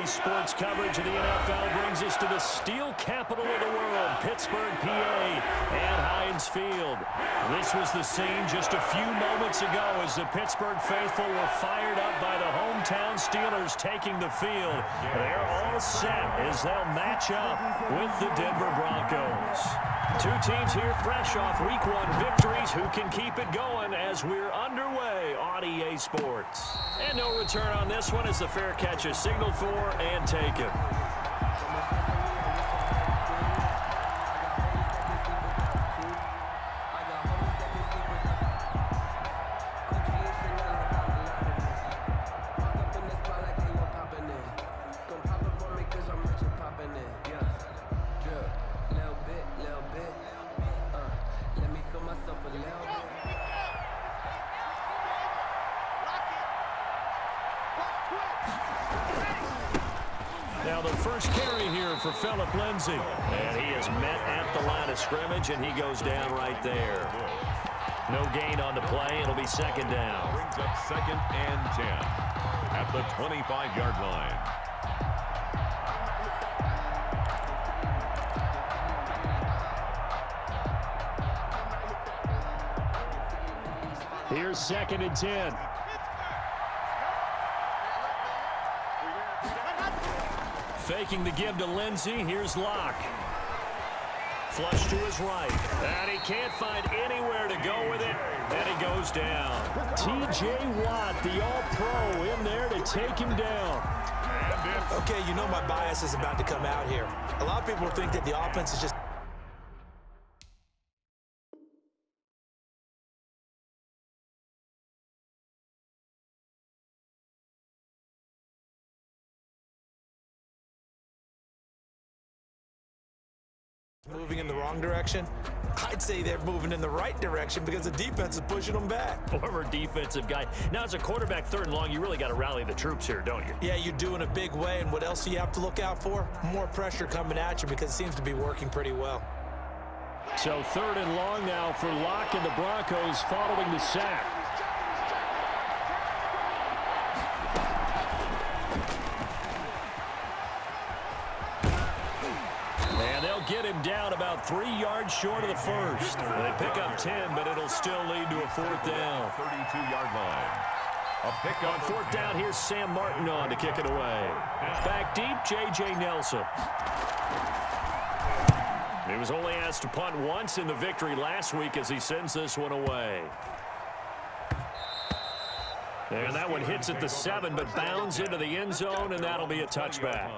Today's sports coverage of the NFL brings us to the steel capital of the world, Pittsburgh, PA, and Heinz Field. This was the scene just a few moments ago as the Pittsburgh faithful were fired up by the hometown Steelers taking the field. They're all set as they'll match up with the Denver Broncos. Two teams here fresh off Week 1 victories. Who can keep it going as we're underway on EA Sports? And no return on this one as the fair catch is signaled for and taken. Now the first carry here for Phillip Lindsay. And he is met at the line of scrimmage, and he goes down right there. No gain on the play. It'll be second down. Brings up 2nd and 10 at the 25-yard line. Here's 2nd and 10. Faking the give to Lindsay. Here's Locke. Flush to his right. And he can't find anywhere to go with it. And he goes down. T.J. Watt, the all-pro, in there to take him down. Okay, you know my bias is about to come out here. A lot of people think that the offense is just moving in the wrong direction. I'd say they're moving in the right direction because the defense is pushing them back. Former defensive guy. Now, as a quarterback, 3rd and long, you really got to rally the troops here, don't you? Yeah, you do in a big way. And what else do you have to look out for? More pressure coming at you because it seems to be working pretty well. So 3rd and long now for Locke and the Broncos following the sack. Get him down about 3 yards short of the first. They pick up 10, but it'll still lead to a 4th down. 32-yard line. A pickup. On 4th down, here's Sam Martin on to kick it away. Back deep, J.J. Nelson. He was only asked to punt once in the victory last week as he sends this one away. And that one hits at the 7, but bounds into the end zone, and that'll be a touchback.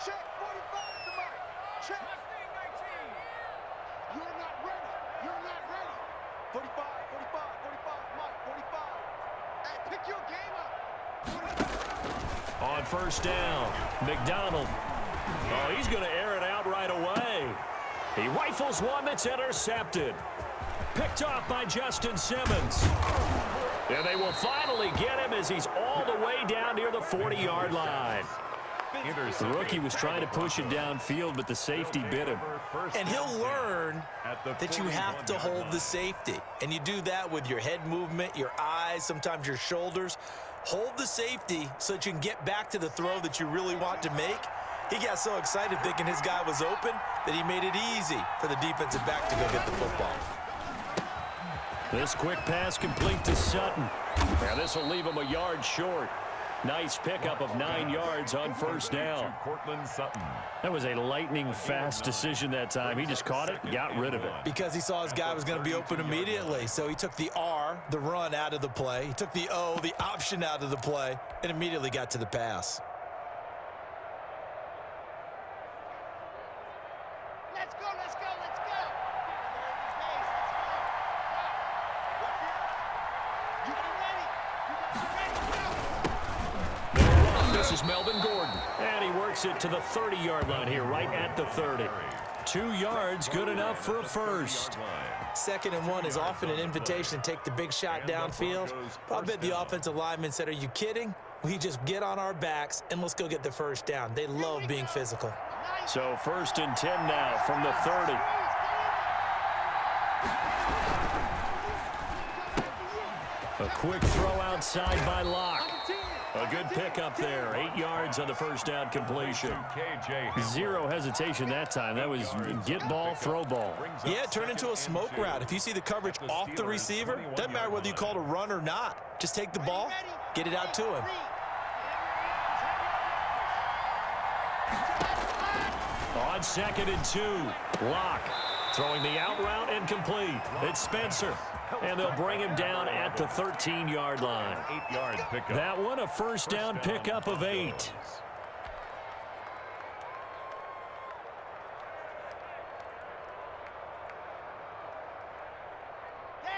Check 45 to Mike. Check. You're not ready. You're not ready. 45, 45, 45, Mike, 45. Hey, pick your game up. On 1st down, McDonald. Oh, he's going to air it out right away. He rifles one that's intercepted. Picked off by Justin Simmons. And they will finally get him as he's all the way down near the 40-yard line. The rookie was trying to push it downfield, but the safety bit him. And he'll learn that you have to hold the safety. And you do that with your head movement, your eyes, sometimes your shoulders. Hold the safety so that you can get back to the throw that you really want to make. He got so excited thinking his guy was open that he made it easy for the defensive back to go get the football. This quick pass complete to Sutton. Now this will leave him a yard short. Nice pickup of 9 yards on 1st down. Cortland Sutton. That was a lightning-fast decision that time. He just caught it and got rid of it. Because he saw his guy was going to be open immediately. So he took the R, the run, out of the play. He took the O, the option, out of the play, and immediately got to the pass. Let's go, let's go, let's go. You got ready. You got ready. This is Melvin Gordon. And he works it to the 30-yard line here, right at the 30. 2 yards, good enough for a first. 2nd and 1 is often an invitation to take the big shot downfield. I bet the offensive lineman said, are you kidding? We just get on our backs and let's go get the first down. They love being physical. So 1st and 10 now from the 30. A quick throw outside by Locke. A good pickup there. 8 yards on the first down completion. 0 hesitation that time. That was get ball, throw ball. Yeah, turn into a smoke route. If you see the coverage off the receiver, doesn't matter whether you call it a run or not. Just take the ball, get it out to him. On 2nd and 2, Locke throwing the out route incomplete. It's Spencer. And they'll bring him down at the 13-yard line. 8-yard pickup. That one a first down pickup of 8.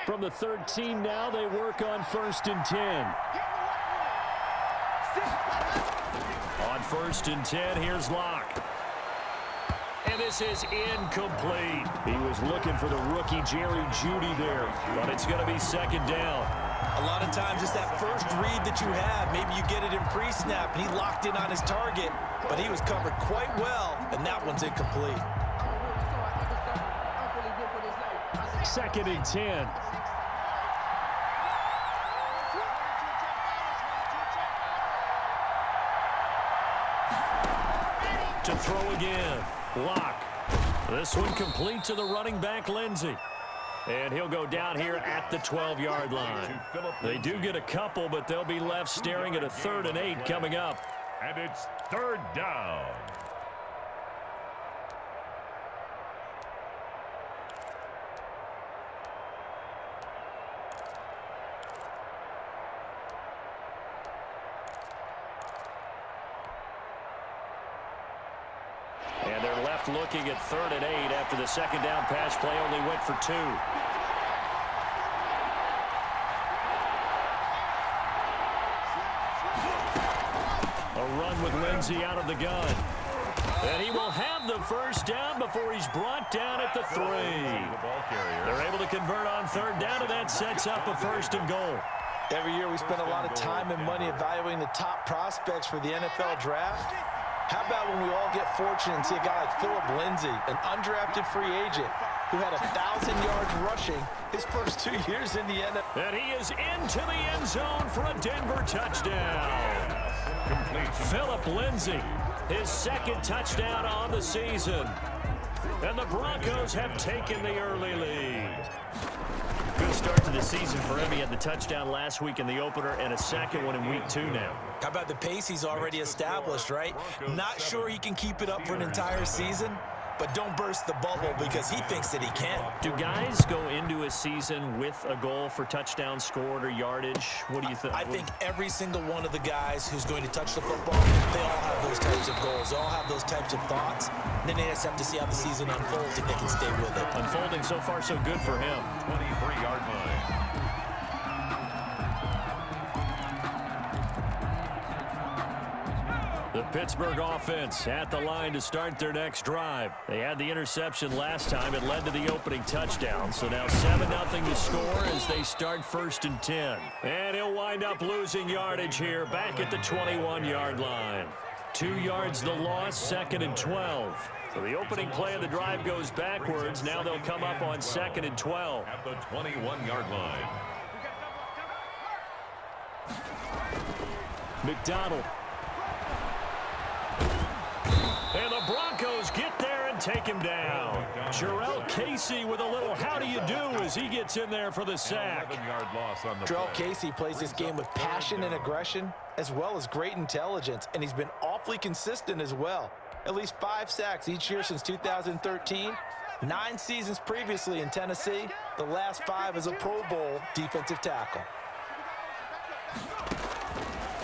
From the 13 now, they work on 1st and 10. On 1st and 10, here's Locke. And this is incomplete. He was looking for the rookie Jerry Jeudy there, but it's going to be 2nd down. A lot of times it's that first read that you have. Maybe you get it in pre-snap, and he locked in on his target, but he was covered quite well, and that one's incomplete. 2nd and 10. To throw again. Locke. This one complete to the running back, Lindsey. And he'll go down here at the 12-yard line. They do get a couple, but they'll be left staring at a 3rd and 8 coming up. And it's 3rd down. And they're left looking at 3rd and 8 after the 2nd down pass play only went for 2. A run with Lindsey out of the gun. And he will have the first down before he's brought down at the 3. They're able to convert on 3rd down, and that sets up a 1st and goal. Every year we spend a lot of time and money evaluating the top prospects for the NFL draft. How about when we all get fortunate and see a guy like Philip Lindsay, an undrafted free agent who had 1,000 yards rushing his first 2 years in the NFL. And he is into the end zone for a Denver touchdown. Complete. Philip Lindsay, his 2nd touchdown on the season. And the Broncos have taken the early lead. Good start to the season for him. He had the touchdown last week in the opener and a 2nd one in week 2 now. How about the pace he's already established, right? Not sure he can keep it up for an entire season, but don't burst the bubble because he thinks that he can. Do guys go into a season with a goal for touchdown scored or yardage? What do you think? I think every single one of the guys who's going to touch the football, they all have those types of goals. They all have those types of thoughts. Then they just have to see how the season unfolds if they can stay with it. Unfolding so far so good for him. 23-yard line. The Pittsburgh offense at the line to start their next drive. They had the interception last time. It led to the opening touchdown. So now 7-0 to score as they start 1st and 10. And he'll wind up losing yardage here back at the 21-yard line. 2 yards the loss, 2nd and 12. So the opening play of the drive goes backwards. Now they'll come up on 2nd and 12. At the 21-yard line. McDonald. And the Broncos get there and take him down. Jarrell Casey with a little how do you do as he gets in there for the sack. 11-yard loss on the Jarrell play. Casey plays this game with passion and aggression as well as great intelligence, and he's been awfully consistent as well. At least 5 sacks each year since 2013. 9 seasons previously in Tennessee. The last 5 as a Pro Bowl defensive tackle.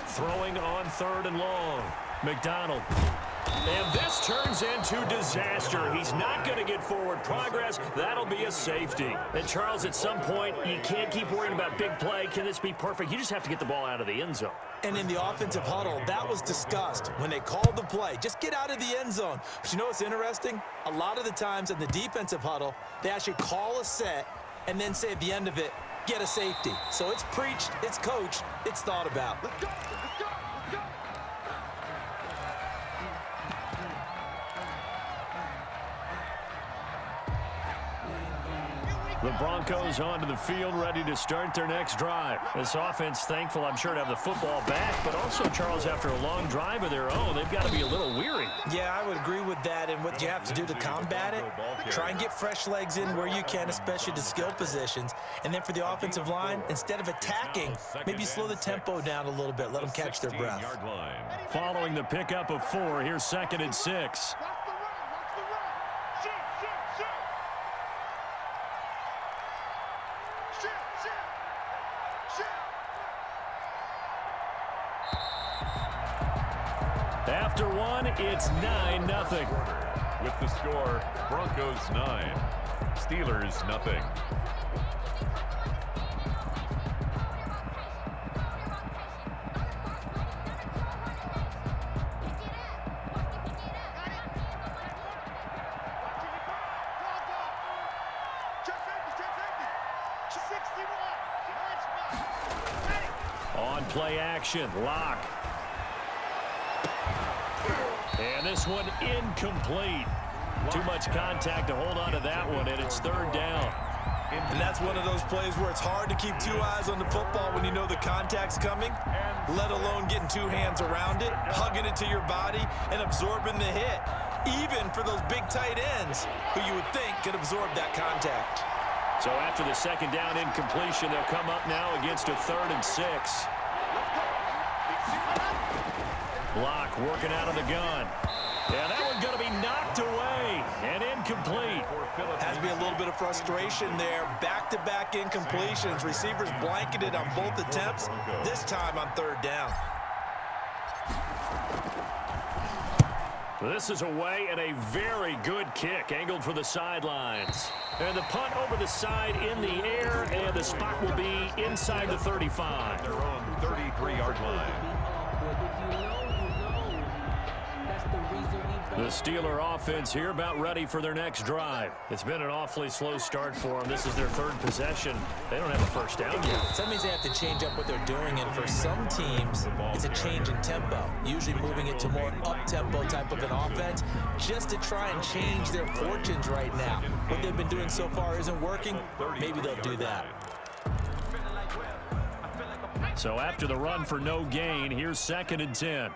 Throwing on 3rd and long. McDonald And this turns into disaster. He's not going to get forward progress. That'll be a safety. And, Charles, at some point, you can't keep worrying about big play. Can this be perfect? You just have to get the ball out of the end zone. And in the offensive huddle, that was discussed when they called the play. Just get out of the end zone. But you know what's interesting? A lot of the times in the defensive huddle, they actually call a set and then say at the end of it, get a safety. So it's preached, it's coached, it's thought about. Let's go. Let's go. Let's go. The Broncos onto the field, ready to start their next drive. This offense, thankful, I'm sure, to have the football back, but also, Charles, after a long drive of their own, they've got to be a little weary. Yeah, I would agree with that, and what you have to do to combat it, try and get fresh legs in where you can, especially to skill positions, and then for the offensive line, instead of attacking, maybe slow the tempo down a little bit, let them catch their breath. Following the pickup of 4, here's 2nd and 6. Watch the run. Watch the run. Shoot, shoot, shoot. Shoot, shoot. Shoot. After 1, it's 9-0. With the score, Broncos 9, Steelers nothing. On play action, lock. And this one incomplete. Too much contact to hold on to that one, and it's 3rd down. And that's one of those plays where it's hard to keep 2 eyes on the football when you know the contact's coming, let alone getting 2 hands around it, hugging it to your body, and absorbing the hit, even for those big tight ends who you would think could absorb that contact. So after the 2nd down incompletion, they'll come up now against a 3rd and 6. Lock working out of the gun. And that one's going to be knocked away and incomplete. Has to be a little bit of frustration there. Back-to-back incompletions. Receivers blanketed on both attempts, this time on 3rd down. This is away and a very good kick angled for the sidelines. And the punt over the side in the air, and the spot will be inside the 35. Their own 33-yard line. The Steeler offense here about ready for their next drive. It's been an awfully slow start for them. This is their 3rd possession. They don't have a first down yet. So that means they have to change up what they're doing, and for some teams, it's a change in tempo, usually moving it to more up-tempo type of an offense, just to try and change their fortunes right now. What they've been doing so far isn't working. Maybe they'll do that. So after the run for no gain, here's 2nd and 10.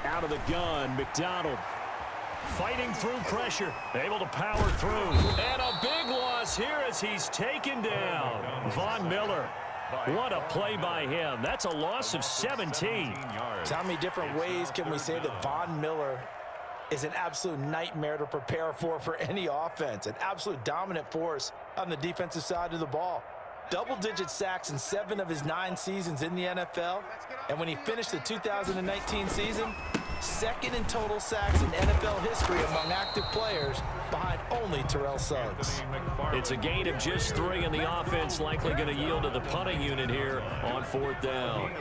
Out of the gun, McDonald fighting through pressure, able to power through. And a big loss here as he's taken down. Von Miller. What a play by him. That's a loss of 17. So how many different ways can we say that Von Miller is an absolute nightmare to prepare for any offense? An absolute dominant force on the defensive side of the ball. Double-digit sacks in 7 of his 9 seasons in the NFL. And when he finished the 2019 season, 2nd in total sacks in NFL history among active players, behind only Terrell Suggs. It's a gain of just 3, and the offense likely going to yield to the punting unit here on 4th down.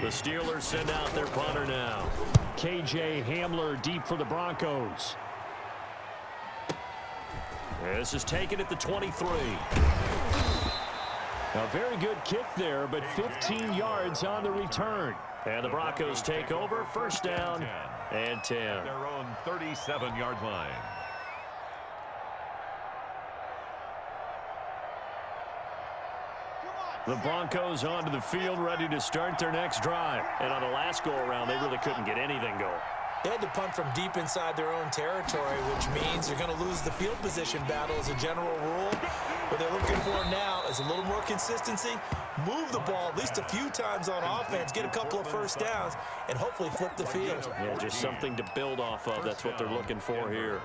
The Steelers send out their punter now. KJ Hamler deep for the Broncos. This is taken at the 23. A very good kick there, but 15 yards on the return. And the Broncos take over, 1st down and 10. Their own 37-yard line. The Broncos onto the field, ready to start their next drive. And on the last go-around, they really couldn't get anything going. They had to punt from deep inside their own territory, which means you're going to lose the field position battle as a general rule. What they're looking for now is a little more consistency, move the ball at least a few times on offense, get a couple of first downs, and hopefully flip the field. Yeah, just something to build off of. That's what they're looking for here.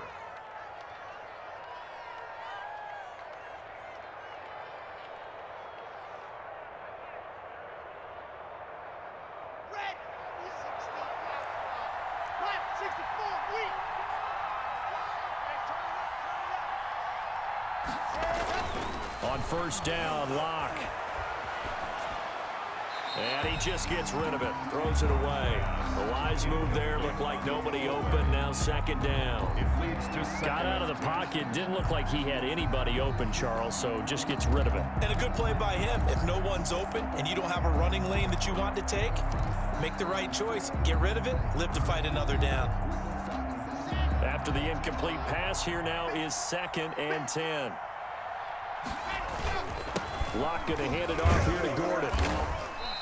On first down, Locke. And he just gets rid of it, throws it away. The wise move there, looked like nobody open, now second down. Got out of the pocket, didn't look like he had anybody open, Charles, so just gets rid of it. And a good play by him. If no one's open and you don't have a running lane that you want to take, make the right choice, get rid of it, live to fight another down. After the incomplete pass, here now is 2nd and 10. Locke going to hand it off here to Gordon.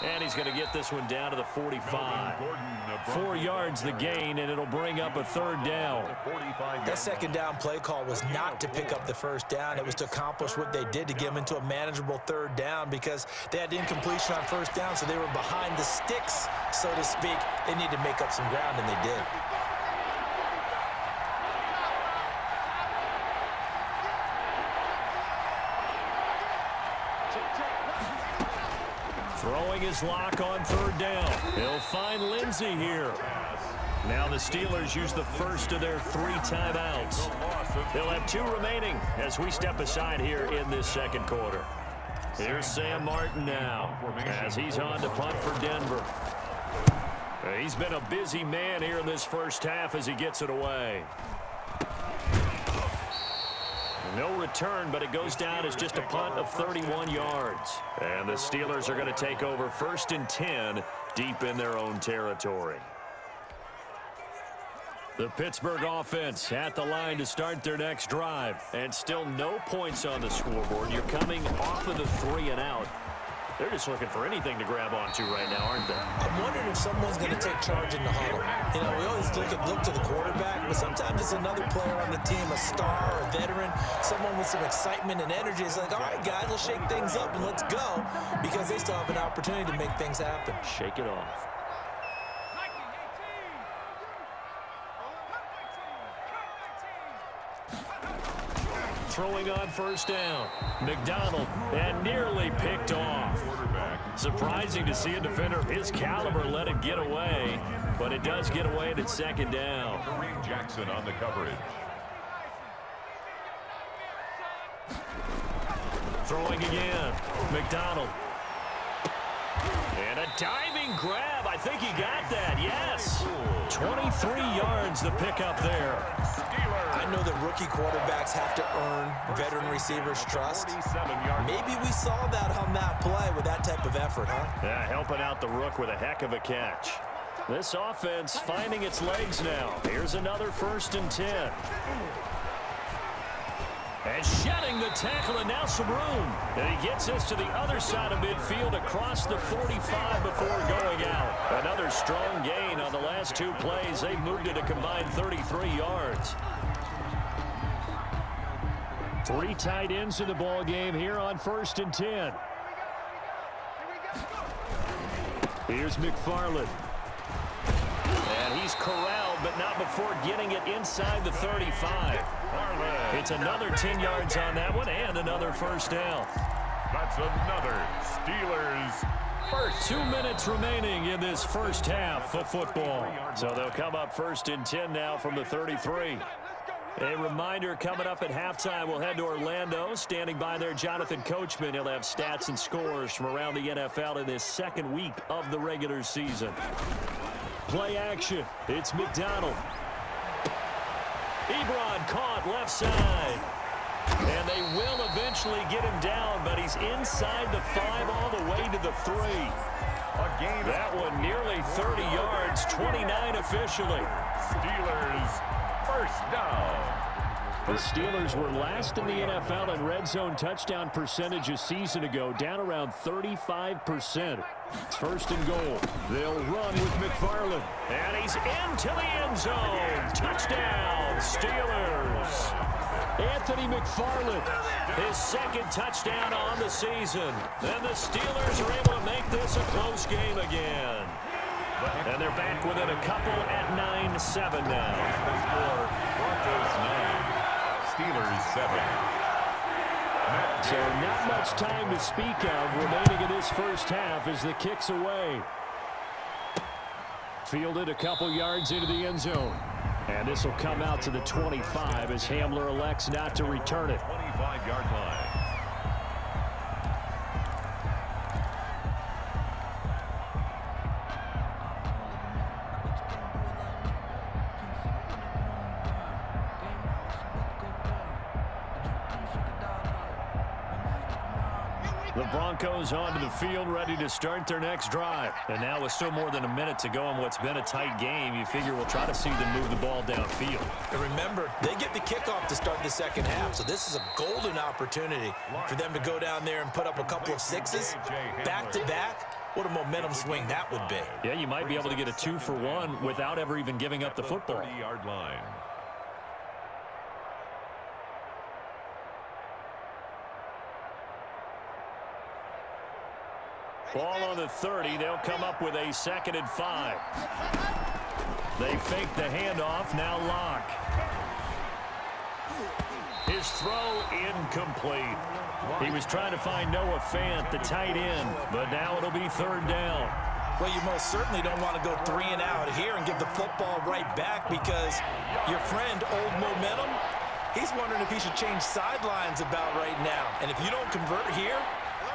And he's going to get this one down to the 45. 4 yards the gain, and it'll bring up a 3rd down. That second down play call was not to pick up the first down. It was to accomplish what they did, to get them into a manageable 3rd down, because they had incompletion on first down, so they were behind the sticks, so to speak. They needed to make up some ground, and they did. Throwing his Locke on 3rd down. He'll find Lindsey here. Now the Steelers use the first of their 3 timeouts. They'll have 2 remaining as we step aside here in this second quarter. Here's Sam Martin now as he's on to punt for Denver. He's been a busy man here in this first half as he gets it away. No return, but it goes down as just a punt of 31 yards. And the Steelers are going to take over 1st and 10 deep in their own territory. The Pittsburgh offense at the line to start their next drive. And still no points on the scoreboard. You're coming off of the 3 and out. They're just looking for anything to grab onto right now, aren't they? I'm wondering if someone's going to take charge in the huddle. You know, we always look to the quarterback, but sometimes it's another player on the team, a star, a veteran, someone with some excitement and energy. It's like, all right, guys, let's shake things up and let's go, because they still have an opportunity to make things happen. Shake it off. Throwing on first down. McDonald, and nearly picked off. Surprising to see a defender of his caliber let it get away, but it does get away at 2nd down. Kareem Jackson on the coverage. Throwing again. McDonald. And a diving grab. I think he got that. Yes. 23 yards the pickup there. I know that rookie quarterbacks have to earn veteran receivers' trust. Maybe we saw that on that play with that type of effort, huh? Yeah, helping out the rook with a heck of a catch. This offense finding its legs now. Here's another 1st and 10. And shedding the tackle, and now some room. And he gets us to the other side of midfield across the 45 before going out. Another strong gain on the last 2 plays. They've moved it a combined 33 yards. 3 tight ends in the ball game here on 1st and 10. Here's McFarland. And he's corralled, but not before getting it inside the 35. It's another 10 yards on that one, and another 1st down. That's another Steelers first. 2 minutes remaining in this first half of football. So they'll come up 1st and 10 now from the 33. A reminder, coming up at halftime, we'll head to Orlando. Standing by there, Jonathan Coachman. He'll have stats and scores from around the NFL in this 2nd week of the regular season. Play action. It's McDonald. Ebron caught left side. And they will eventually get him down, but he's inside the 5 all the way to the 3. That one nearly 30 yards, 29 officially. Steelers first down. The Steelers were last in the NFL in red zone touchdown percentage a season ago, down around 35%. It's first and goal. They'll run with McFarland. And he's into the end zone. Touchdown, Steelers. Anthony McFarland, his second touchdown on the season. And the Steelers are able to make this a close game again. And they're back within a couple at 9-7 now. The score, Broncos 9, Steelers 7. So not much time to speak of remaining in this first half as the kick's away. Fielded a couple yards into the end zone. And this will come out to the 25 as Hamler elects not to return it. 25-yard line. The Broncos onto the field, ready to start their next drive. And now with still more than a minute to go in what's been a tight game, you figure we'll try to see them move the ball downfield. And remember, they get the kickoff to start the second half, so this is a golden opportunity for them to go down there and put up a couple of sixes back-to-back. What a momentum swing that would be. Yeah, you might be able to get a 2-for-1 without ever even giving up the football. 30-yard line. Ball on the 30. They'll come up with a 2nd and 5. They fake the handoff. Now Locke. His throw incomplete. He was trying to find Noah Fant, the tight end, but now it'll be 3rd down. Well, you most certainly don't want to go 3 and out here and give the football right back because your friend, Old Momentum, he's wondering if he should change sidelines about right now. And if you don't convert here,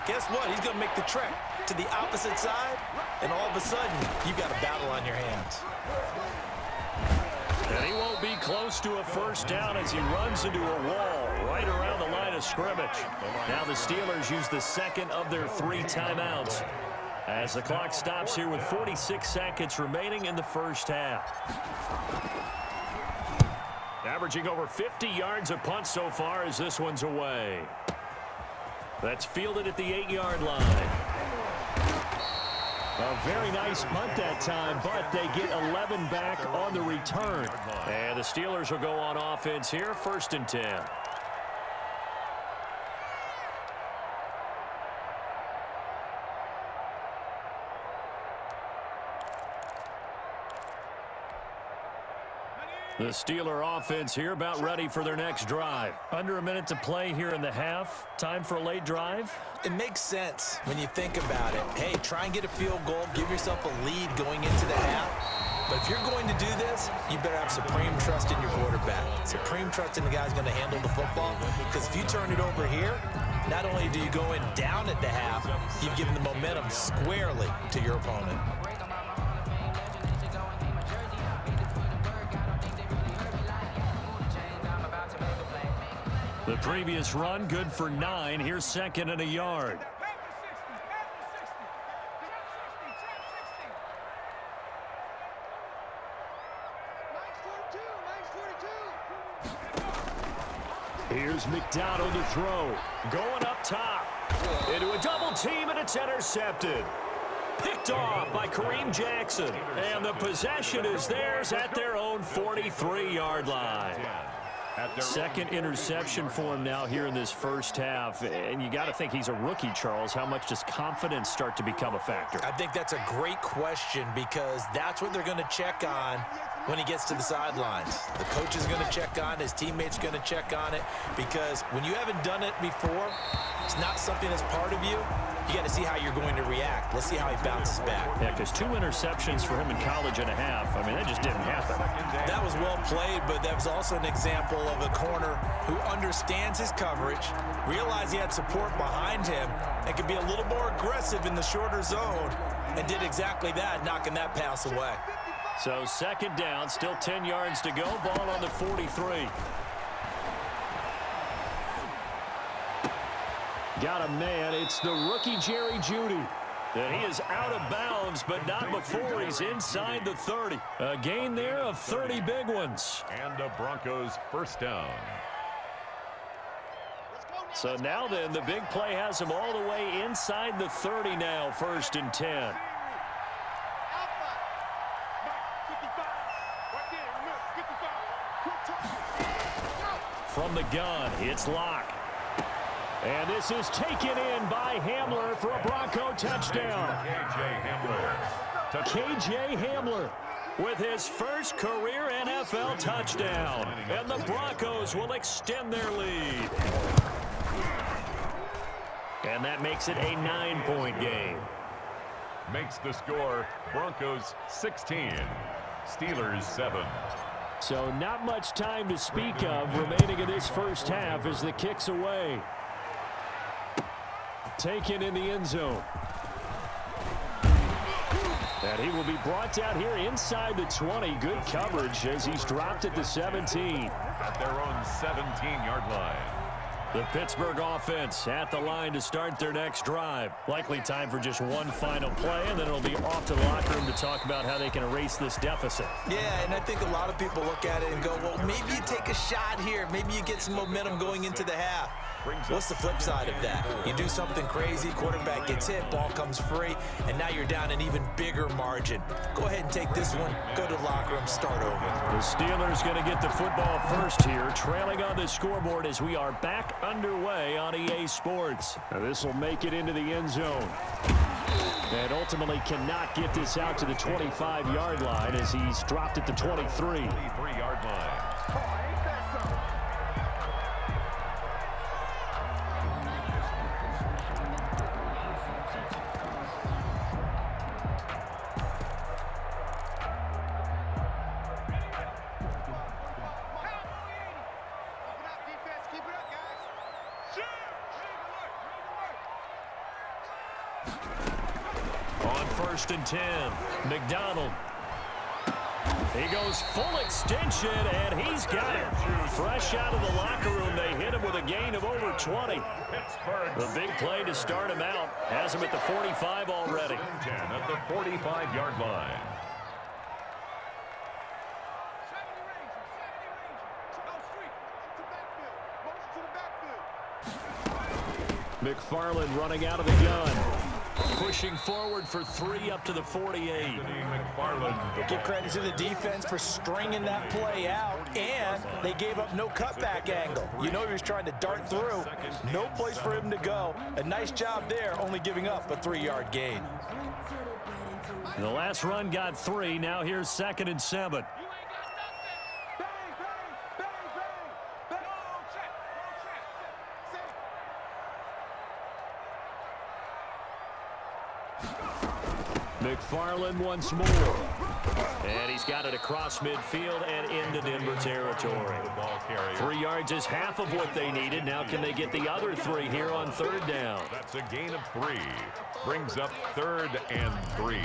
guess what? He's going to make the trek to the opposite side, and all of a sudden, you've got a battle on your hands. And he won't be close to a 1st down as he runs into a wall right around the line of scrimmage. Now the Steelers use the 2nd of their 3 timeouts as the clock stops here with 46 seconds remaining in the first half. Averaging over 50 yards a punt so far as this one's away. That's fielded at the 8-yard line. A very nice punt that time, but they get 11 back on the return. And the Steelers will go on offense here, 1st and 10. The Steeler offense here about ready for their next drive. Under a minute to play here in the half. Time for a late drive. It makes sense when you think about it. Hey, try and get a field goal. Give yourself a lead going into the half. But if you're going to do this, you better have supreme trust in your quarterback. Supreme trust in the guy's going to handle the football. Because if you turn it over here, not only do you go in down at the half, you've given the momentum squarely to your opponent. The previous run, good for 9. Here's 2nd and a yard. Here's McDonald to throw. Going up top. Into a double team, and it's intercepted. Picked off by Kareem Jackson. And the possession is theirs at their own 43-yard line. 2nd interception for him now here in this first half. And you got to think he's a rookie, Charles. How much does confidence start to become a factor? I think that's a great question because that's what they're going to check on when he gets to the sidelines. The coach is going to check on, his teammates going to check on it because when you haven't done it before, it's not something that's part of you. You got to see how you're going to react. Let's see how he bounces back. Yeah, because 2 interceptions for him in college and a half. I mean, that just didn't happen. That was well played, but that was also an example of a corner who understands his coverage, realized he had support behind him, and could be a little more aggressive in the shorter zone, and did exactly that, knocking that pass away. So 2nd down, still 10 yards to go. Ball on the 43. Got a man. It's the rookie Jerry Jeudy. And he is out of bounds, but not before he's inside the 30. A gain there of 30 big ones. And the Broncos 1st down. So now then, the big play has him all the way inside the 30 now, 1st and 10. From the gun, it's Locke. And this is taken in by Hamler for a Bronco touchdown. KJ Hamler with his first career NFL touchdown. And the Broncos will extend their lead. And that makes it a 9-point game. Makes the score Broncos 16, Steelers 7. So not much time to speak of remaining in this first half as the kick's away. Taken in the end zone. And he will be brought down here inside the 20. Good coverage as he's dropped at the 17. At their own 17-yard line. The Pittsburgh offense at the line to start their next drive. Likely time for just one final play, and then it'll be off to the locker room to talk about how they can erase this deficit. Yeah, and I think a lot of people look at it and go, well, maybe you take a shot here. Maybe you get some momentum going into the half. What's the flip side of that? You do something crazy, quarterback gets hit, ball comes free, and now you're down an even bigger margin. Go ahead and take this one, go to the locker room, start over. The Steelers going to get the football first here, trailing on the scoreboard as we are back underway on EA Sports. Now this will make it into the end zone. And ultimately cannot get this out to the 25-yard line as he's dropped at the 23. 23-yard line. On 1st and 10, McDonald. He goes full extension, and he's got it. Fresh out of the locker room, they hit him with a gain of over 20. The big play to start him out has him at the 45 already. 10 at the 45-yard line. McFarland running out of the gun. Pushing forward for 3 up to the 48. Give credit to the defense for stringing that play out, and they gave up no cutback angle. You know he was trying to dart through. No place for him to go. A nice job there, only giving up a 3-yard gain. The last run got 3. Now here's 2nd and 7. McFarland once more. And he's got it across midfield and into Denver territory. 3 yards is half of what they needed. Now can they get the other 3 here on 3rd down? That's a gain of 3. Brings up 3rd and 3.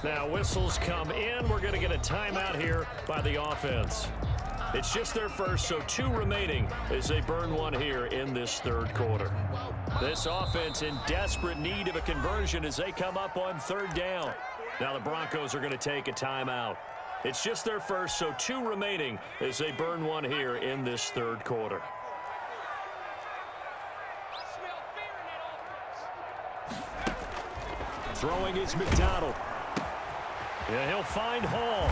Now whistles come in. We're going to get a timeout here by the offense. It's just their first, so 2 remaining as they burn one here in this 3rd quarter. This offense in desperate need of a conversion as they come up on 3rd down. Now the Broncos are going to take a timeout. It's just their first, so 2 remaining as they burn one here in this 3rd quarter. Throwing is McDonald. Yeah, he'll find Hall.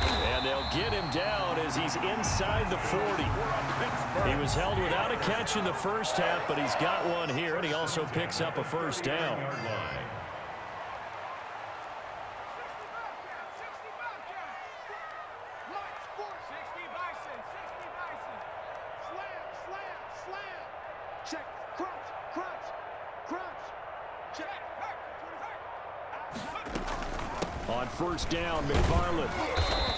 And they'll get him down as he's inside the 40. He was held without a catch in the first half, but he's got one here, and he also picks up a 1st down. Check, crunch, check. On 1st down, McFarland.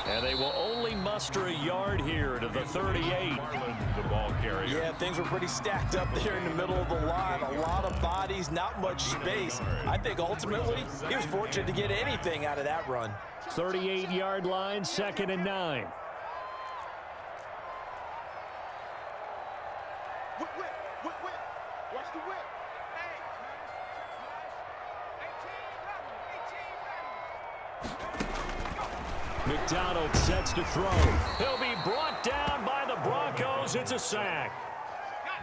And they will only muster a yard here to the 38. The ball carrier. Yeah, things were pretty stacked up there in the middle of the line. A lot of bodies, not much space. I think ultimately he was fortunate to get anything out of that run. 38-yard line, 2nd and 9. Whip. Watch the whip. McDonald sets to throw. He'll be brought down by the Broncos. It's a sack.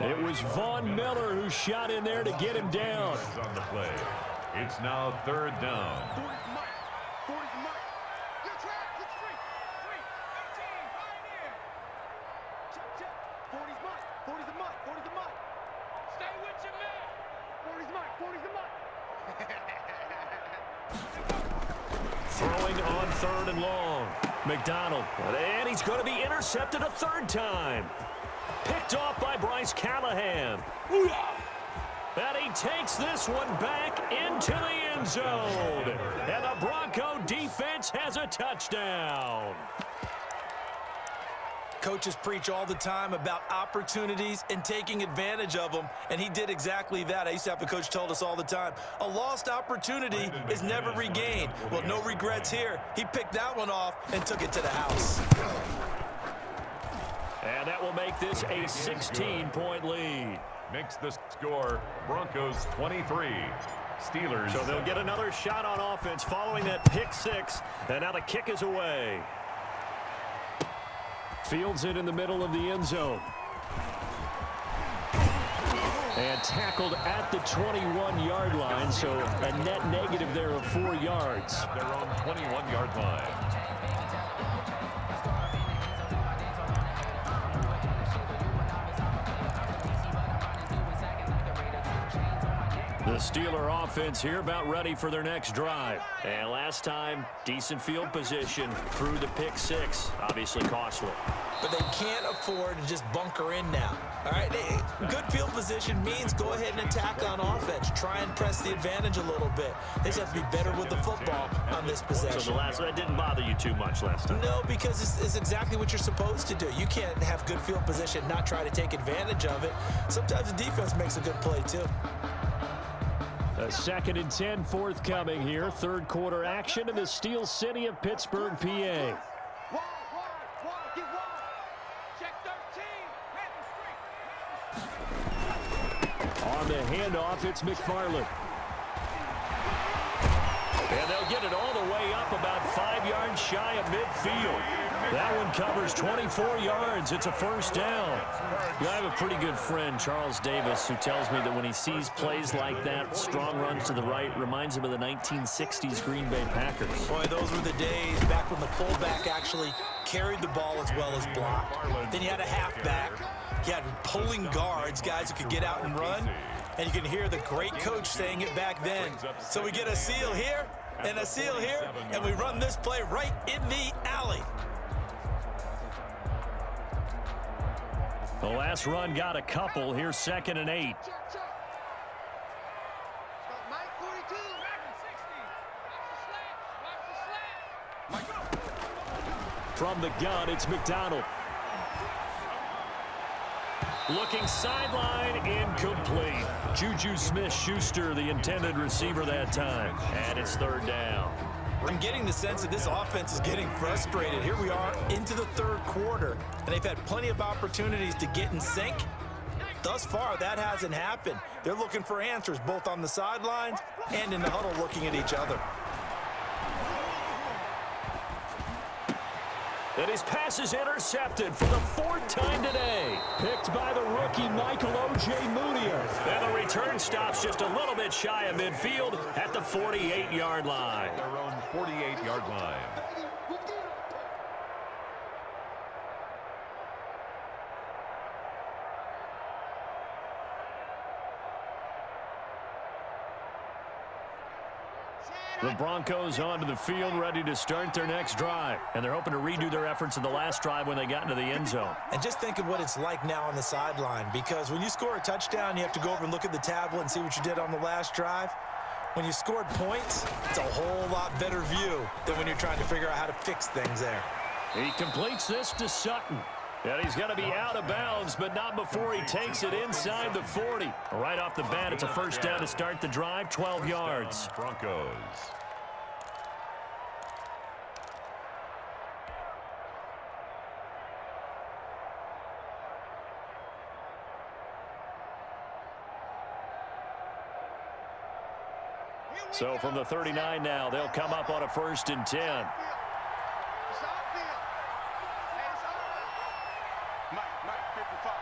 It was Von Miller who shot in there to get him down. On the play. It's now third down. 40's Mike. 40's Mike. Good track. Good streak. 13. Pioneer. Check. 40's Mike. 40's a Mike. 40's a Mike. Stay with your man. 40's Mike. 40's a Mike. Throwing on third and long. McDonald. And he's going to be intercepted a third time. Picked off by Bryce Callahan. And he takes this one back into the end zone. And the Bronco defense has a touchdown. Coaches preach all the time about opportunities and taking advantage of them, and he did exactly that. I used to have a coach told us all the time, a lost opportunity is never regained. Well, no regrets here. He picked that one off and took it to the house. And that will make this a 16-point lead. Makes the score Broncos 23. Steelers. So they'll get another shot on offense following that pick six. And now the kick is away. Fields it in the middle of the end zone. And tackled at the 21-yard line, so a net negative there of 4 yards. At their own 21-yard line. The Steeler offense here about ready for their next drive. And last time, decent field position through the pick six. Obviously costly. But they can't afford to just bunker in now. All right, good field position means go ahead and attack on offense. Try and press the advantage a little bit. They just have to be better with the football on this possession. So that didn't bother you too much last time? No, because it's exactly what you're supposed to do. You can't have good field position, not try to take advantage of it. Sometimes the defense makes a good play too. A 2nd and 10 forthcoming here. Third quarter action in the Steel City of Pittsburgh, PA. Wide, get wide. Check 13. On the handoff, it's McFarland. And they'll get it all the way up about 5 yards shy of midfield. That one covers 24 yards. It's a first down. I have a pretty good friend, Charles Davis, who tells me that when he sees plays like that, strong runs to the right, reminds him of the 1960s Green Bay Packers. Boy, those were the days back when the fullback actually carried the ball as well as blocked. Then you had a halfback. You had pulling guards, guys who could get out and run. And you can hear the great coach saying it back then. So we get a seal here and a seal here, and we run this play right in the alley. The last run got a couple. Here's 2nd and 8. Check. Mike 42. Watch the slant. From the gun, it's McDonald. Looking sideline, incomplete. Juju Smith-Schuster, the intended receiver that time. And it's third down. I'm getting the sense that this offense is getting frustrated. Here we are into the third quarter, and they've had plenty of opportunities to get in sync. Thus far, that hasn't happened. They're looking for answers both on the sidelines and in the huddle looking at each other. And his pass is intercepted for the 4th time today. Picked by the rookie Michael O.J. Mudia. And the return stops just a little bit shy of midfield at the 48-yard line. Their own 48-yard line. The Broncos onto the field, ready to start their next drive. And they're hoping to redo their efforts in the last drive when they got into the end zone. And just think of what it's like now on the sideline, because when you score a touchdown, you have to go over and look at the tablet and see what you did on the last drive. When you scored points, it's a whole lot better view than when you're trying to figure out how to fix things there. He completes this to Sutton. And he's going to be out of bounds, but not before he takes it inside the 40. Right off the bat, it's a first down to start the drive, 12 yards. Broncos. So from the 39 now, they'll come up on a 1st and 10. Mike 55.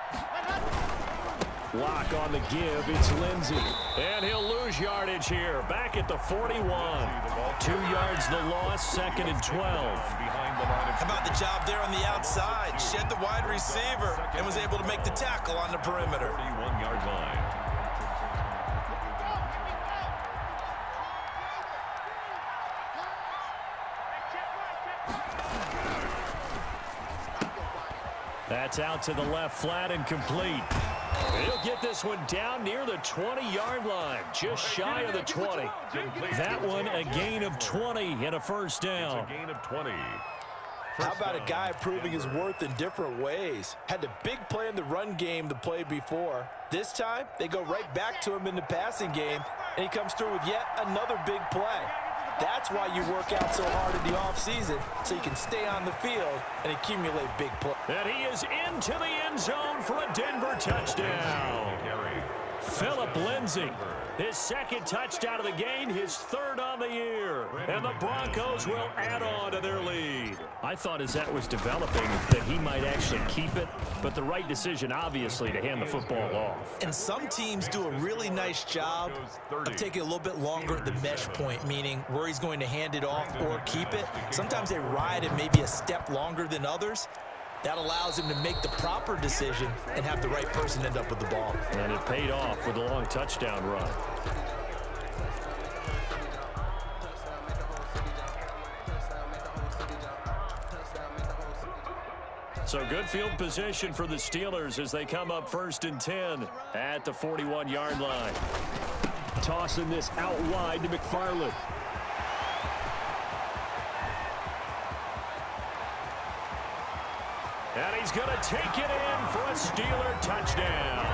Lock on the give. It's Lindsey. And he'll lose yardage here. Back at the 41. 2 yards the loss, 2nd and 12. How about the job there on the outside? Shed the wide receiver and was able to make the tackle on the perimeter. 31-yard line. That's out to the left, flat and complete. He'll get this one down near the 20-yard line, just shy of the 20. That one a gain of 20 and a first down. It's a gain of 20. How about a guy proving his worth in different ways? Had a big play in the run game the play before. This time, they go right back to him in the passing game, and he comes through with yet another big play. That's why you work out so hard in the offseason, so you can stay on the field and accumulate big plays. And he is into the end zone for a Denver touchdown. Philip Lindsay, his 2nd touchdown of the game, his 3rd on the year. And the Broncos will add on to their lead. I thought as that was developing that he might actually keep it, but the right decision, obviously, to hand the football off. And some teams do a really nice job of taking a little bit longer at the mesh point, meaning where he's going to hand it off or keep it. Sometimes they ride it maybe a step longer than others. That allows him to make the proper decision and have the right person end up with the ball. And it paid off with a long touchdown run. So good field position for the Steelers as they come up 1st and 10 at the 41-yard line. Tossing this out wide to McFarland. And he's going to take it in for a Steeler touchdown.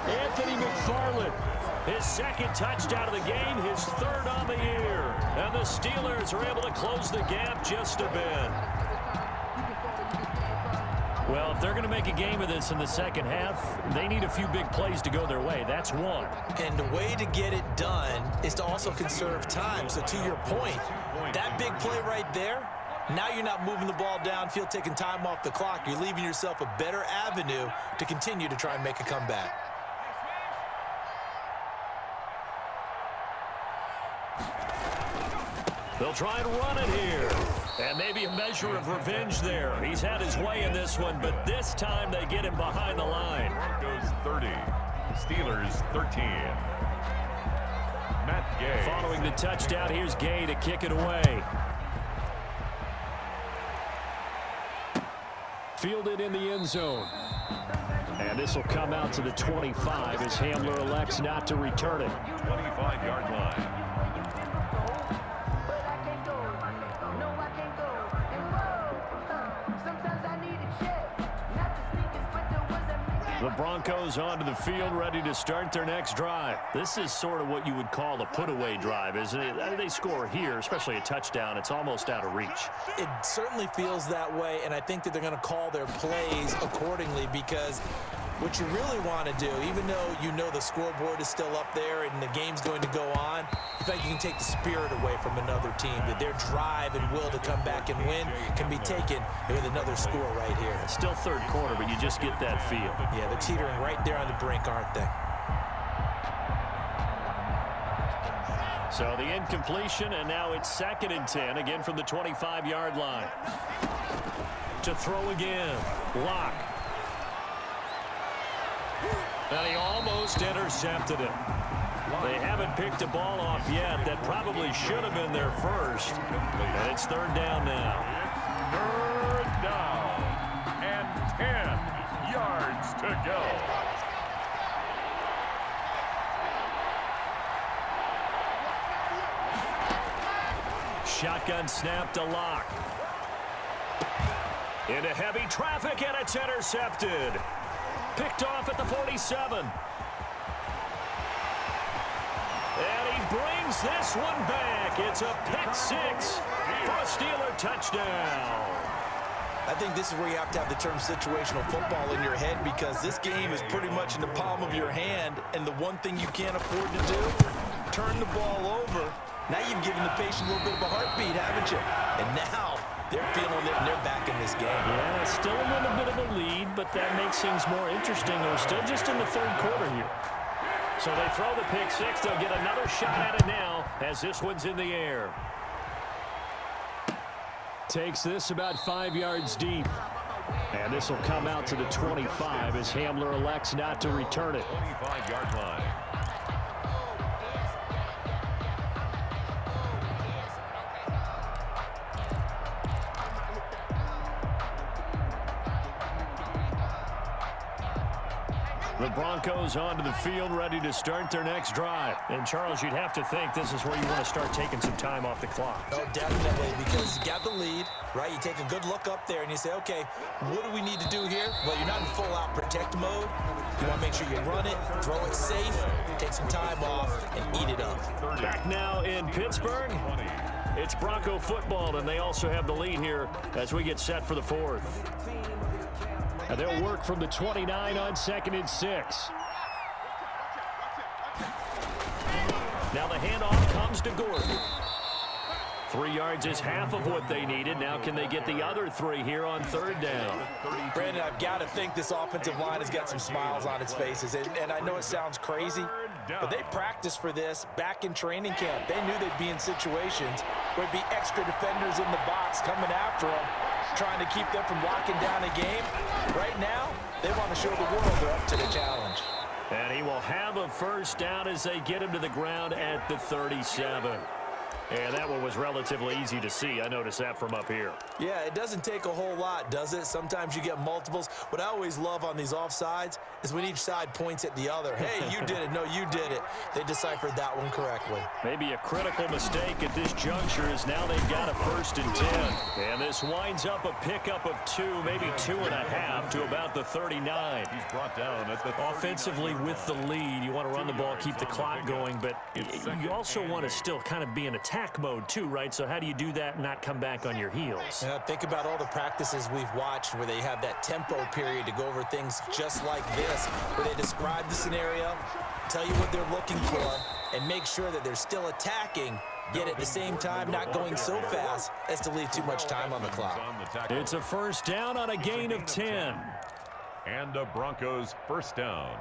Anthony McFarland, his 2nd touchdown of the game, his 3rd on the year. And the Steelers are able to close the gap just a bit. Well, if they're going to make a game of this in the second half, they need a few big plays to go their way. That's one. And the way to get it done is to also conserve time. So to your point, that big play right there, now you're not moving the ball downfield, taking time off the clock. You're leaving yourself a better avenue to continue to try and make a comeback. They'll try and run it here. And maybe a measure of revenge there. He's had his way in this one, but this time they get him behind the line. Broncos 30, Steelers 13. Matt Gay. Following the touchdown, here's Gay to kick it away. Fielded in the end zone. And this will come out to the 25 as Hamler elects not to return it. 25-yard line. The Broncos onto the field, ready to start their next drive. This is sort of what you would call a put-away drive, isn't it? They score here, especially a touchdown. It's almost out of reach. It certainly feels that way, and I think that they're going to call their plays accordingly because what you really want to do, even though you know the scoreboard is still up there and the game's going to go on, in fact, you can take the spirit away from another team, that their drive and will to come back and win can be taken with another score right here. Still 3rd quarter, but you just get that feel. Yeah, they're teetering right there on the brink, aren't they? So the incompletion, and now it's 2nd and 10, again from the 25-yard line. To throw again, Lock. And he almost intercepted it. They haven't picked a ball off yet. That probably should have been their first. And it's 3rd down now. 3rd down and 10 yards to go. Shotgun snap to Lock. Into heavy traffic, and it's intercepted. Picked off at the 47. And he brings this one back. It's a pick 6 for a Steeler touchdown. I think this is where you have to have the term situational football in your head because this game is pretty much in the palm of your hand, and the one thing you can't afford to do, turn the ball over. Now you've given the patient a little bit of a heartbeat, haven't you? And now they're feeling it and they're back in this game. Yeah, still a little bit of a lead, but that makes things more interesting. We're still just in the third quarter here. So they throw the pick six. They'll get another shot at it now as this one's in the air. Takes this about 5 yards deep. And this will come out to the 25 as Hamler elects not to return it. 25-yard line. The Broncos onto the field, ready to start their next drive. And, Charles, you'd have to think this is where you want to start taking some time off the clock. Oh, definitely, because you got the lead, right? You take a good look up there and you say, okay, what do we need to do here? Well, you're not in full-out protect mode. You want to make sure you run it, throw it safe, take some time off, and eat it up. Back now in Pittsburgh. It's Bronco football, and they also have the lead here as we get set for the fourth. And they'll work from the 29 on 2nd and 6. Now the handoff comes to Gordon. 3 yards is half of what they needed. Now can they get the other 3 here on 3rd down? Brandon, I've got to think this offensive line has got some smiles on its faces. And I know it sounds crazy, but they practiced for this back in training camp. They knew they'd be in situations where there'd be extra defenders in the box coming after them, trying to keep them from locking down a game. Right now, they want to show the world they're up to the challenge. And he will have a first down as they get him to the ground at the 37. And that one was relatively easy to see. I noticed that from up here. Yeah, it doesn't take a whole lot, does it? Sometimes you get multiples. What I always love on these offsides is when each side points at the other. Hey, you did it. No, you did it. They deciphered that one correctly. Maybe a critical mistake at this juncture is now they've got a 1st and 10. And this winds up a pickup of 2, maybe 2.5 to about the 39. He's brought down at the 39. Offensively with the lead, you want to run the ball, keep the clock going, but you also want to still kind of be in attack mode too, right? So how do you do that and not come back on your heels? Yeah, think about all the practices we've watched where they have that tempo period to go over things just like this, where they describe the scenario, tell you what they're looking for, and make sure that they're still attacking, yet at the same time not going so fast as to leave too much time on the clock. It's a first down on a gain of 10. And the Broncos first down.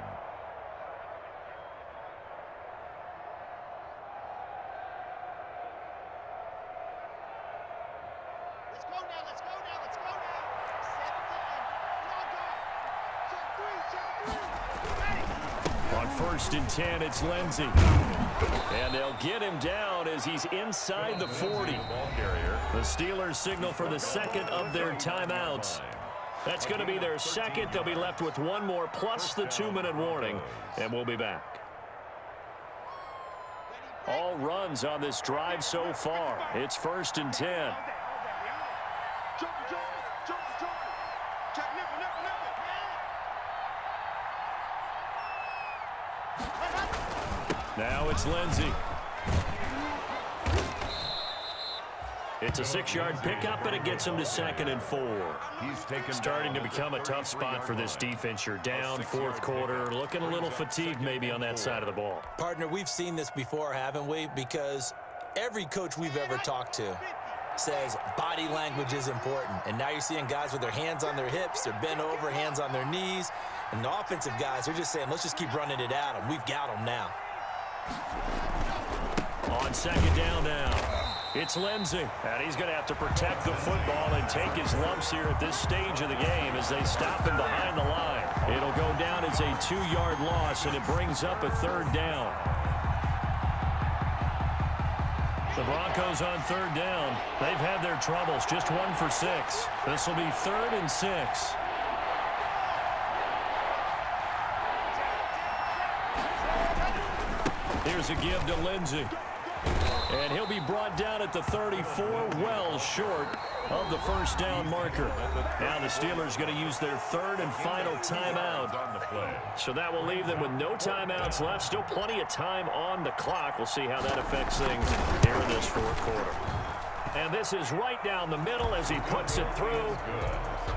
On 1st and 10, it's Lindsey. And they'll get him down as he's inside the 40. The Steelers signal for the second of their timeouts. That's going to be their second. They'll be left with one more plus the 2-minute warning, and we'll be back. All runs on this drive so far. It's 1st and 10. Now it's Lindsey. It's a 6-yard pickup, and it gets him to 2nd and 4. He's starting to become a tough spot for this defense. You're down 4th quarter, looking a little fatigued maybe on that side of the ball. Partner, we've seen this before, haven't we? Because every coach we've ever talked to says body language is important. And now you're seeing guys with their hands on their hips, they're bent over, hands on their knees. And the offensive guys, they're just saying, let's just keep running it at them. We've got them now. On 2nd down now, it's Lindsey. And he's going to have to protect the football and take his lumps here at this stage of the game as they stop him behind the line. It'll go down as a 2-yard loss, and it brings up a 3rd down. The Broncos on 3rd down. They've had their troubles, just 1 for 6. This will be 3rd and 6. Here's a give to Lindsey. And he'll be brought down at the 34, well short of the first down marker. Now the Steelers going to use their 3rd and final timeout. So that will leave them with no timeouts left. Still plenty of time on the clock. We'll see how that affects things here in this 4th quarter. And this is right down the middle as he puts it through.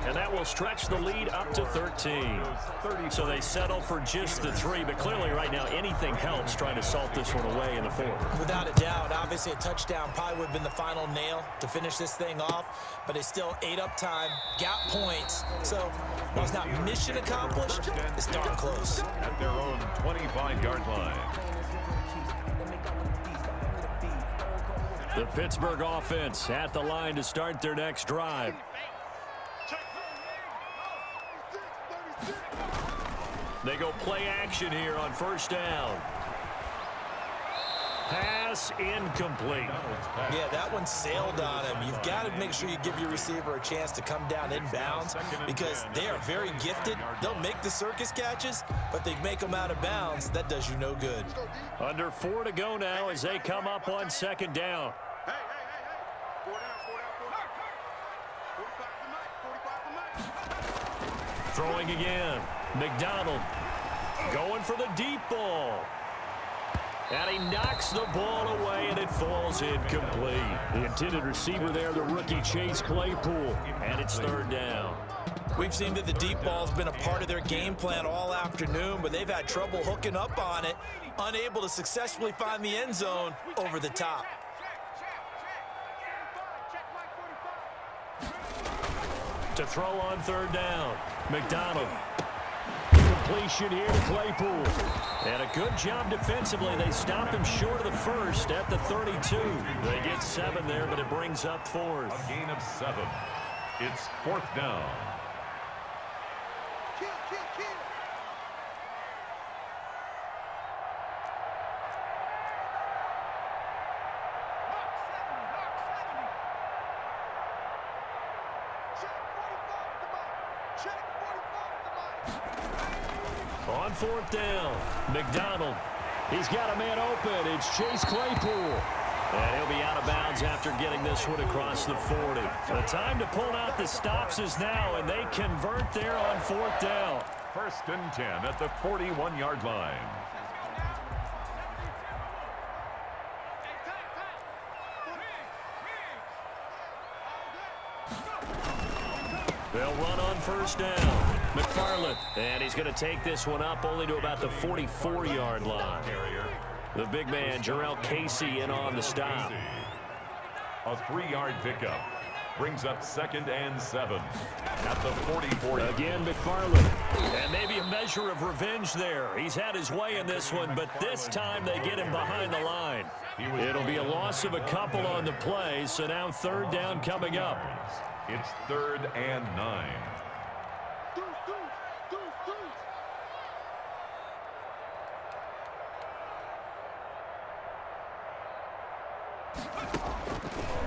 And that will stretch the lead up to 13. So they settle for just the 3, but clearly right now anything helps trying to salt this one away in the 4th. Without a doubt, obviously a touchdown probably would have been the final nail to finish this thing off, but it's still ate up time, got points. So while it's not mission accomplished, it's darn close. At their own 25-yard line. The Pittsburgh offense at the line to start their next drive. They go play action here on 1st down. Pass incomplete. Yeah, that one sailed on him. You've got to make sure you give your receiver a chance to come down inbounds because they are very gifted. They'll make the circus catches, but they make them out of bounds. That does you no good. Under 4 to go now as they come up on 2nd down. Hey. 4 down. Throwing again. McDonald going for the deep ball. And he knocks the ball away, and it falls incomplete. The intended receiver there, the rookie Chase Claypool. And it's 3rd down. We've seen that the deep ball's been a part of their game plan all afternoon, but they've had trouble hooking up on it, unable to successfully find the end zone over the top. To throw on 3rd down. McDonald. Completion here to Claypool. And a good job defensively. They stop him short of the 1st at the 32. They get 7 there, but it brings up 4th. A gain of 7. It's 4th down. Kill. On 4th down, McDonald. He's got a man open. It's Chase Claypool. And he'll be out of bounds after getting this one across the 40. The time to pull out the stops is now, and they convert there on 4th down. 1st and 10 at the 41-yard line. They'll run on 1st down. McFarland, and he's going to take this one up only to about the 44-yard line. The big man, Jarrell Casey, in on the stop. A 3-yard pickup brings up 2nd and 7 at the 44. Again, McFarland, and maybe a measure of revenge there. He's had his way in this one, but this time they get him behind the line. It'll be a loss of a couple on the play, so now 3rd down coming up. It's 3rd and 9.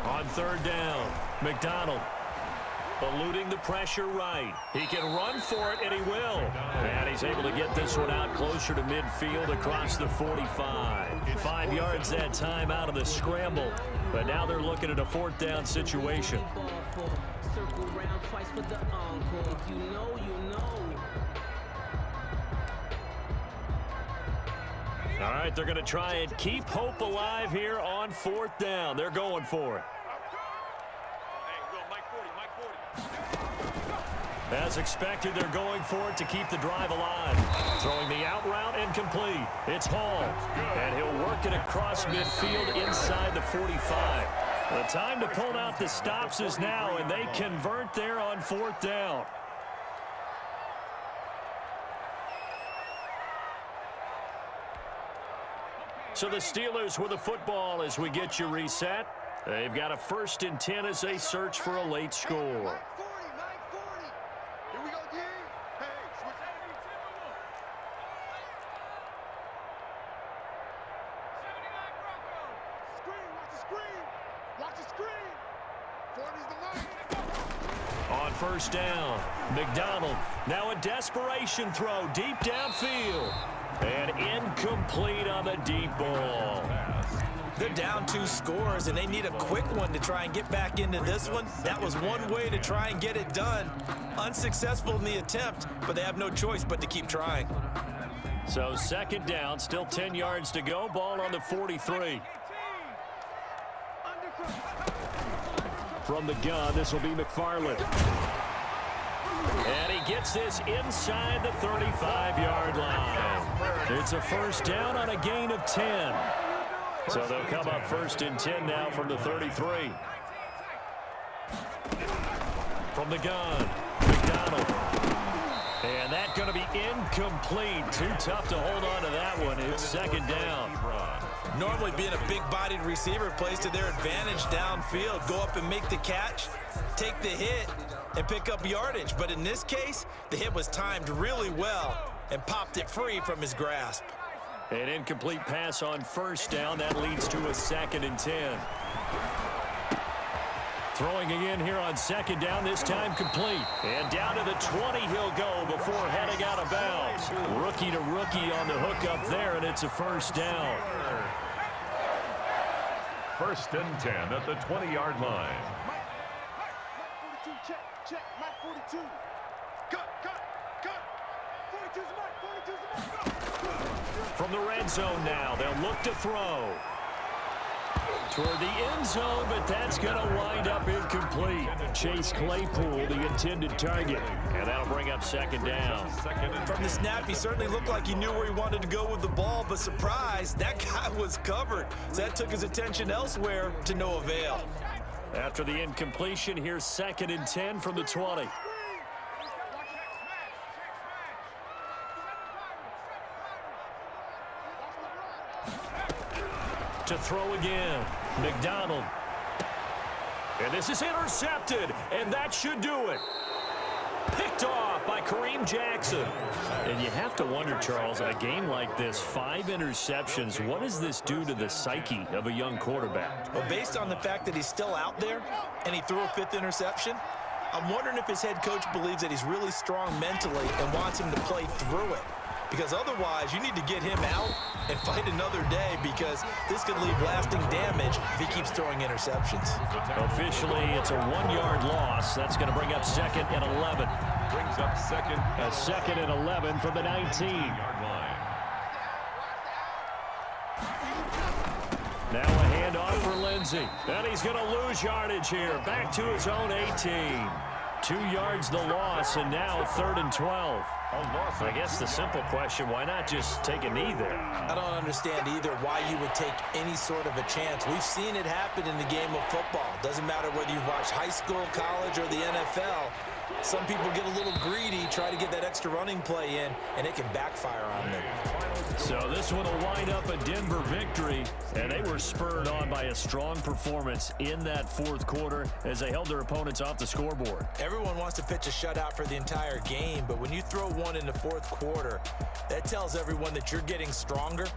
On 3rd down, McDonald eluding the pressure right. He can run for it, and he will. And he's able to get this one out closer to midfield across the 45. 5 yards that time out of the scramble. But now they're looking at a 4th down situation. All right, they're going to try and keep hope alive here on 4th down. They're going for it. As expected, they're going for it to keep the drive alive. Throwing the out route incomplete. It's Hall, and he'll work it across midfield inside the 45. The time to pull out the stops is now, and they convert there on 4th down. So the Steelers with the football as we get you reset. They've got a 1st and 10 as they search for a late score. On 1st down, McDonald. Now a desperation throw deep downfield. And incomplete on the deep ball. They're down 2 scores, and they need a quick one to try and get back into this one. That was one way to try and get it done. Unsuccessful in the attempt, but they have no choice but to keep trying. So 2nd down, still 10 yards to go. Ball on the 43. From the gun, this will be McFarland. And he gets this inside the 35-yard line. It's a first down on a gain of 10. So they'll come up first and 10 now from the 33. From the gun, McDonald. And that's going to be incomplete. Too tough to hold on to that one. It's second down. Normally being a big-bodied receiver plays to their advantage downfield. Go up and make the catch, take the hit, and pick up yardage. But in this case, the hit was timed really well and popped it free from his grasp. An incomplete pass on first down. That leads to a second and 10. Throwing again here on second down, this time complete. And down to the 20 he'll go before heading out of bounds. Rookie to rookie on the hook up there, and it's a first down. First and 10 at the 20-yard line. Mike 42, check, Mike 42. Cut. 42's Mike, From the red zone now, they'll look to throw. Toward the end zone, but that's going to wind up incomplete. Chase Claypool, the intended target. And that'll bring up second down. From the snap, he certainly looked like he knew where he wanted to go with the ball, but surprise, that guy was covered. So that took his attention elsewhere to no avail. After the incompletion, here's second and 10 from the 20. To throw again, McDonald. And this is intercepted, and that should do it. Picked off by Kareem Jackson. And you have to wonder, Charles, in a game like this, 5 interceptions, what does this do to the psyche of a young quarterback? Well, based on the fact that he's still out there and he threw a 5th interception, I'm wondering if his head coach believes that he's really strong mentally and wants him to play through it. Because otherwise, you need to get him out and fight another day, because this could leave lasting damage if he keeps throwing interceptions. Officially, it's a 1-yard loss. That's going to bring up second and 11. Brings up second. A second and 11 from the 19. Now a handoff for Lindsey. And he's going to lose yardage here. Back to his own 18. 2 yards the loss, and now 3rd and 12. I guess the simple question, why not just take a knee there? I don't understand either why you would take any sort of a chance. We've seen it happen in the game of football. Doesn't matter whether you've watched high school, college, or the NFL. Some people get a little greedy, try to get that extra running play in, and it can backfire on them. So this one will wind up a Denver victory, and they were spurred on by a strong performance in that 4th quarter as they held their opponents off the scoreboard. Everyone wants to pitch a shutout for the entire game, but when you throw one in the 4th quarter, that tells everyone that you're getting stronger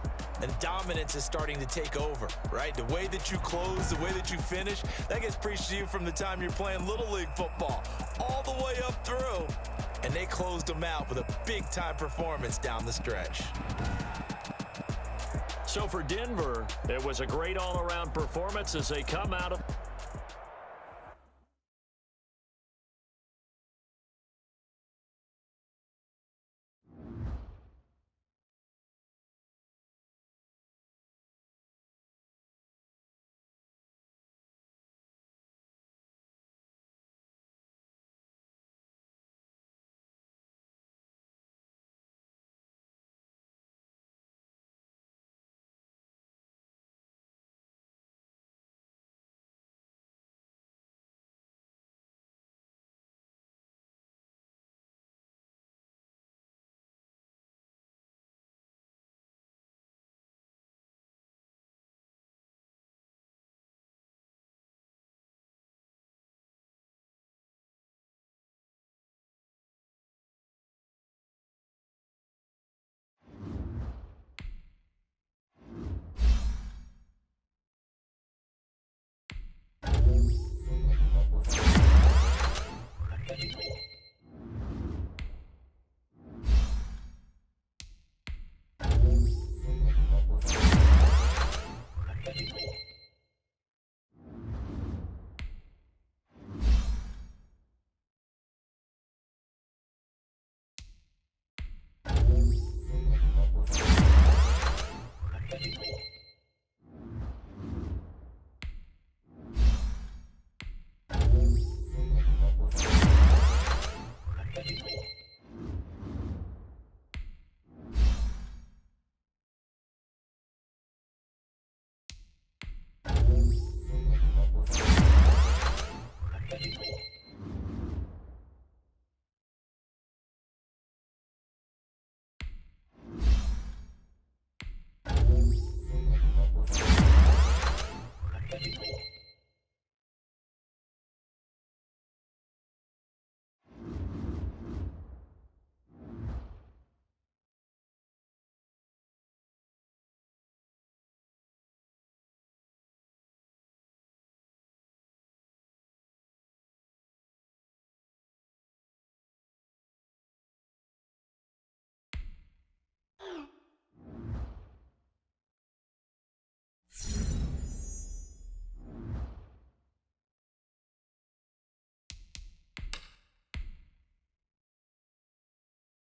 and dominance is starting to take over, right? The way that you close, the way that you finish, that gets preached to you from the time you're playing Little League football all the way up through, and they closed them out with a big-time performance down the stretch. So for Denver, it was a great all-around performance as they come out of